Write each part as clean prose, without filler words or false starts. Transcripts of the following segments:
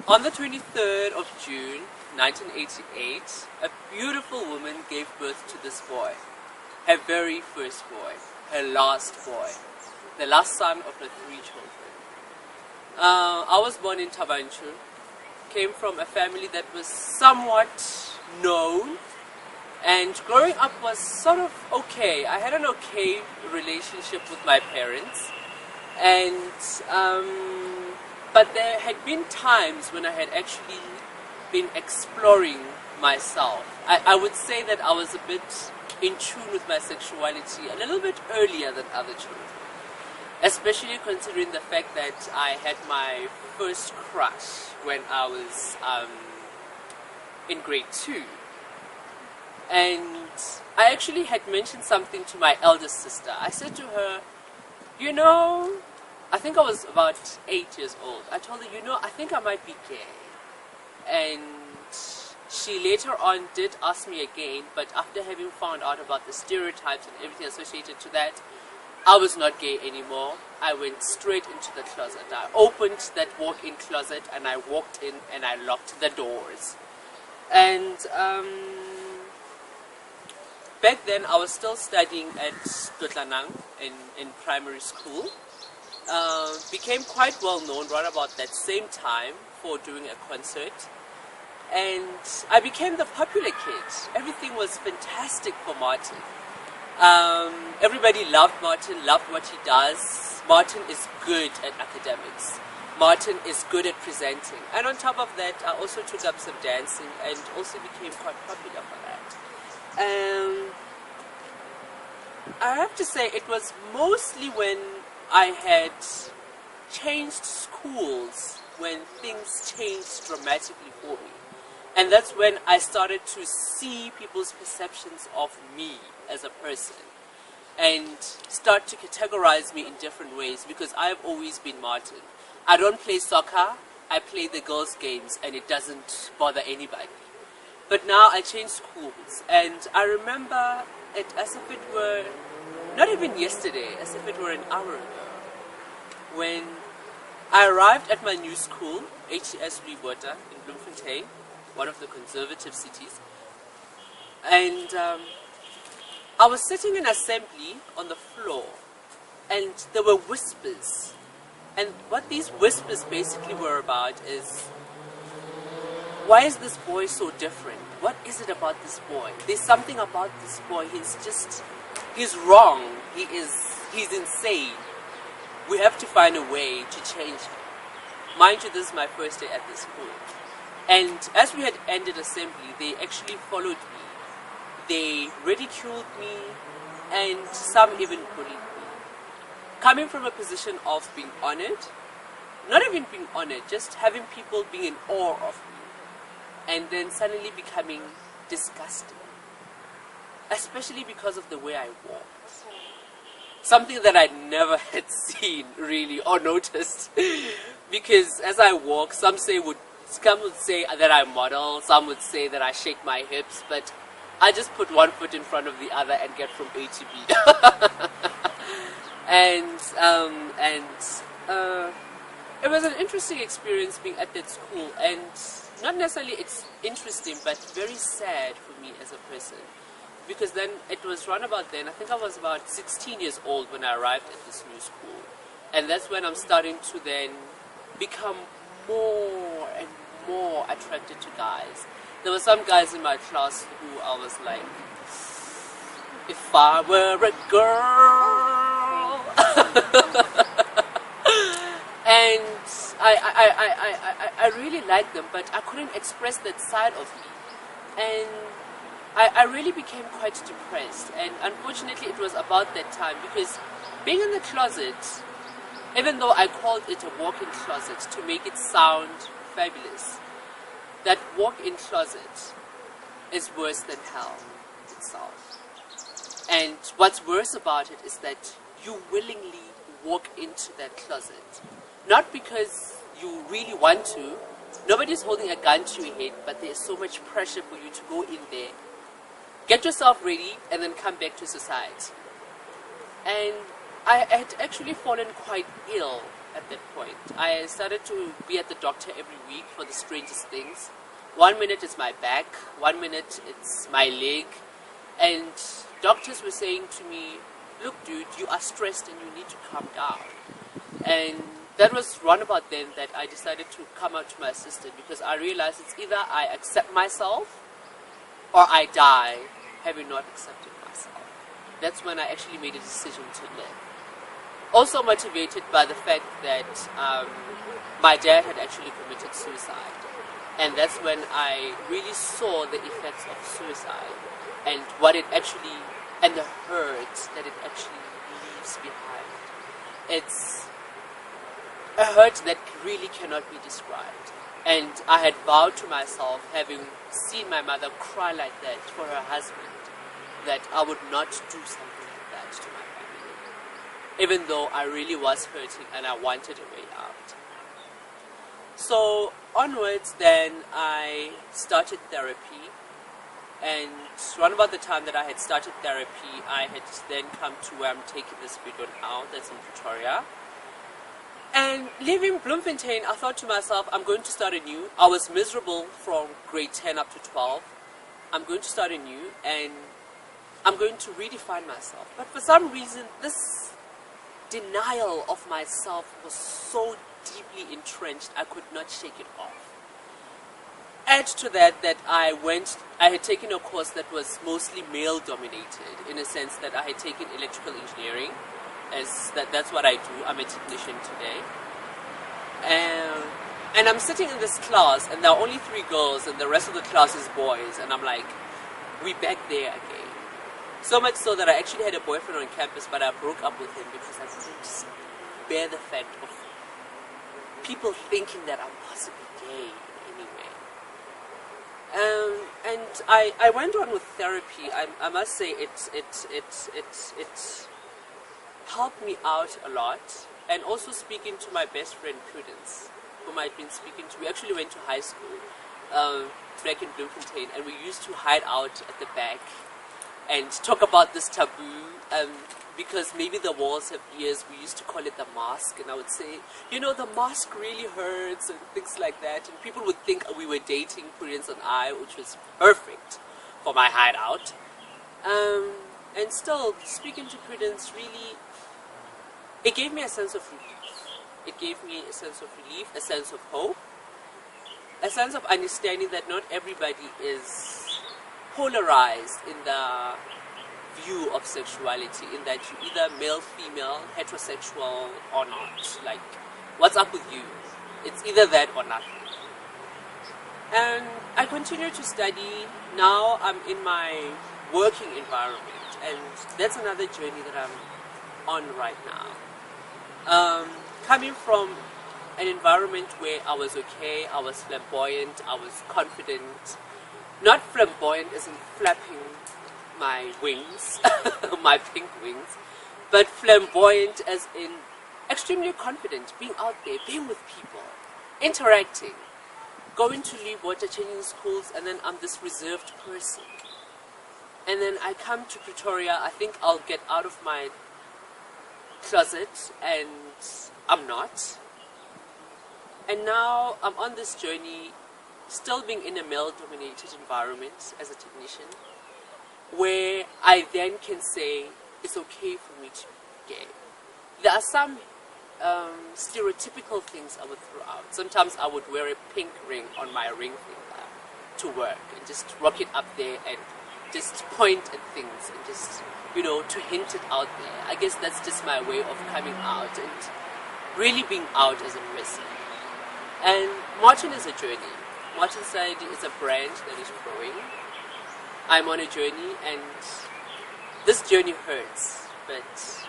On the 23rd of June 1988, a beautiful woman gave birth to this boy. Her very first boy. Her last boy. The last son of her 3 children. I was born in Tabanchu. Came from a family that was somewhat known. And growing up was sort of okay. I had an okay relationship with my parents. But there had been times when I had actually been exploring myself. I would say that I was a bit in tune with my sexuality a little bit earlier than other children. Especially considering the fact that I had my first crush when I was in grade 2. And I actually had mentioned something to my eldest sister. I said to her, you know, I think I was about 8 years old. I told her, you know, I think I might be gay. And she later on did ask me again, but after having found out about the stereotypes and everything associated to that, I was not gay anymore. I went straight into the closet. I opened that walk-in closet and I walked in and I locked the doors. And back then I was still studying at Totlanang in primary school. Became quite well known right about that same time for doing a concert. And I became the popular kid. Everything was fantastic for Martin. Everybody loved Martin, loved what he does. Martin is good at academics. Martin is good at presenting. And on top of that, I also took up some dancing and also became quite popular for that. I have to say it was mostly when I had changed schools when things changed dramatically for me. And that's when I started to see people's perceptions of me as a person and start to categorize me in different ways, because I've always been Martin. I don't play soccer, I play the girls' games, and it doesn't bother anybody. But now I changed schools, and I remember it as if it were, not even yesterday, as if it were an hour ago, when I arrived at my new school, HES Ribota in Bloemfontein, one of the conservative cities, and I was sitting in assembly on the floor, and there were whispers, and what these whispers basically were about is, why is this boy so different? What is it about this boy? There's something about this boy, he's wrong, he's insane. We have to find a way to change him. Mind you, this is my first day at the school. And as we had ended assembly, they actually followed me. They ridiculed me, and some even bullied me. Coming from a position of being honored, not even being honored, just having people being in awe of me, and then suddenly becoming disgusted. Especially because of the way I walk. Something that I never had seen really or noticed. Because as I walk, some would say that I model, some would say that I shake my hips, but I just put one foot in front of the other and get from A to B. It was an interesting experience being at that school, and not necessarily it's interesting, but very sad for me as a person. Because then, it was run about then, I think I was about 16 years old when I arrived at this new school. And that's when I'm starting to then become more and more attracted to guys. There were some guys in my class who I was like, if I were a girl. And I really liked them, but I couldn't express that side of me. And I really became quite depressed, and unfortunately it was about that time, because being in the closet, even though I called it a walk-in closet to make it sound fabulous, that walk-in closet is worse than hell itself. And what's worse about it is that you willingly walk into that closet, not because you really want to. Nobody's holding a gun to your head, but there's so much pressure for you to go in there, get yourself ready, and then come back to society. And I had actually fallen quite ill at that point. I started to be at the doctor every week for the strangest things. 1 minute it's my back, 1 minute it's my leg, and doctors were saying to me, look dude, you are stressed and you need to calm down. And that was round about then that I decided to come out to my assistant, because I realized it's either I accept myself or I die having not accepted myself. That's when I actually made a decision to live. Also motivated by the fact that my dad had actually committed suicide. And that's when I really saw the effects of suicide and what it actually, and the hurt that it actually leaves behind. It's a hurt that really cannot be described. And I had vowed to myself, having seen my mother cry like that for her husband, that I would not do something like that to my family. Even though I really was hurting and I wanted a way out. So onwards then I started therapy, and around about the time that I had started therapy, I had then come to where I'm taking this video now, that's in Pretoria. And leaving Bloemfontein, I thought to myself, I'm going to start anew. I was miserable from grade 10 up to 12. I'm going to start anew and I'm going to redefine myself. But for some reason, this denial of myself was so deeply entrenched, I could not shake it off. Add to that I had taken a course that was mostly male dominated, in a sense that I had taken electrical engineering, as that's what I do. I'm a technician today. And I'm sitting in this class and there are only 3 girls and the rest of the class is boys, and I'm like, we back there again. So much so that I actually had a boyfriend on campus, but I broke up with him because I couldn't bear the fact of people thinking that I'm possibly gay in any way. And I went on with therapy. I must say it helped me out a lot. And also speaking to my best friend Prudence, whom I'd been speaking to. We actually went to high school back in Bloemfontein, and we used to hide out at the back and talk about this taboo, because maybe the walls have ears. We used to call it the mask, and I would say, you know, the mask really hurts and things like that, and people would think we were dating, Prudence and I, which was perfect for my hideout. And still, speaking to Prudence, really, it gave me a sense of relief. It gave me a sense of relief, a sense of hope, a sense of understanding that not everybody is polarized in the view of sexuality, in that you're either male, female, heterosexual or not. Like, what's up with you? It's either that or nothing. And I continue to study. Now I'm in my working environment, and that's another journey that I'm on right now. Coming from an environment where I was okay, I was flamboyant, I was confident. Not flamboyant as in flapping my wings, my pink wings, but flamboyant as in extremely confident, being out there, being with people, interacting, going to leave water, changing schools, and then I'm this reserved person. And then I come to Pretoria, I think I'll get out of my closet, and I'm not. And now I'm on this journey, still being in a male-dominated environment as a technician, where I then can say it's okay for me to be gay. There are some stereotypical things I would throw out. Sometimes I would wear a pink ring on my ring finger to work and just rock it up there and just point at things and just, you know, to hint it out there. I guess that's just my way of coming out and really being out as a person. And Martin is a journey. Martin Selaledi is a brand that is growing. I'm on a journey, and this journey hurts, but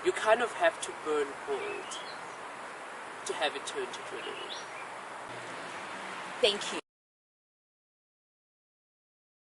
you kind of have to burn gold to have it turn to jewelry. Thank you.